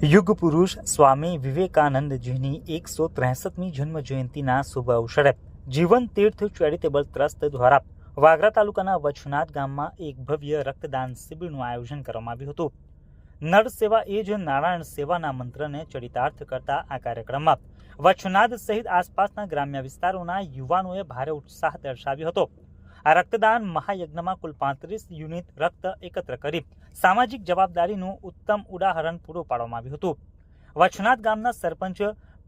યુગ પુરુષ સ્વામી વિવેકાનંદજીની 163મી જન્મ જયંતિના શુભ અવસરે જીવન તીર્થ ચેરિટેબલ ટ્રસ્ટ દ્વારા વાગરા તાલુકાના વચનાદ ગામમાં એક ભવ્ય રક્તદાન શિબિરનું આયોજન કરવામાં આવ્યું હતું. નર સેવા એ જ નારાયણ સેવાના મંત્રને ચરિતાર્થ કરતા આ કાર્યક્રમમાં વચનાદ સહિત આસપાસના ગ્રામ્ય વિસ્તારોના યુવાનોએ ભારે ઉત્સાહ દર્શાવ્યો હતો. આ રક્તદાન મહાયજ્ઞમાં કુલ 35 યુનિટ રક્ત એકત્ર કરી સામાજિક જવાબદારીનું ઉત્તમ ઉદાહરણ પૂરું પાડવામાં આવ્યું હતું. વચનાદ ગામના સરપંચ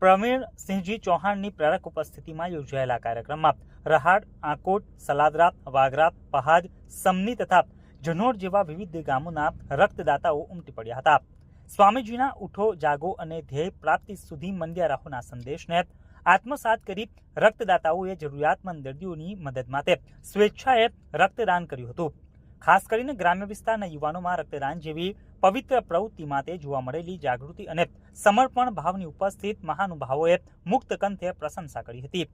પ્રવીણસિંહજી ચૌહાણની પ્રેરક ઉપસ્થિતિમાં યોજાયેલા કાર્યક્રમમાં રહાડ, આકોટ, સલાદરા, વાગરા, પહાદ, સમની તથા જનોડ જેવા વિવિધ ગામોના રક્તદાતાઓ ઉમટી પડ્યા હતા. સ્વામીજીના ઉઠો, જાગો અને ધ્યેય પ્રાપ્તિ સુધી મંડ્યા રહોના સંદેશને આત્મસાત કરી રક્તદાતાઓએ જરૂરિયાતમંદ દર્દીઓની મદદ માટે સ્વેચ્છાએ રક્તદાન કર્યું હતું. ખાસ કરીને ગ્રામ્ય વિસ્તારના યુવાનોમાં રક્તદાન જેવી પવિત્ર પ્રવૃત્તિ માટે જોવા મળેલી જાગૃતિ અને સમર્પણ ભાવની ઉપસ્થિત મહાનુભાવોએ મુક્ત કંઠે પ્રશંસા કરી હતી.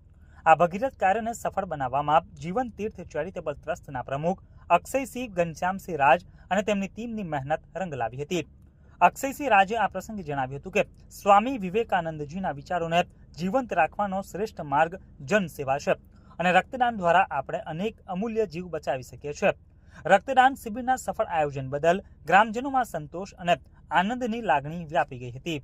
આ ભગીરથ કાર્યને સફળ બનાવવામાં જીવન તીર્થ ચેરિટેબલ ટ્રસ્ટના પ્રમુખ અક્ષયસિંહ ઘનશ્યામસિંહ રાજ અને તેમની ટીમની મહેનત રંગ લાવી હતી. અક્ષયસિંહ રાજે આ પ્રસંગે જણાવ્યું હતું કે સ્વામી વિવેકાનંદજીના વિચારોને જીવંત રાખવાનો શ્રેષ્ઠ માર્ગ જનસેવા છે અને રક્તદાન દ્વારા આપણે અનેક અમૂલ્ય જીવ બચાવી શકીએ છીએ. રક્તદાન શિબિરના સફળ આયોજન બદલ ગ્રામજનોમાં સંતોષ અને આનંદની લાગણી વ્યાપી ગઈ હતી.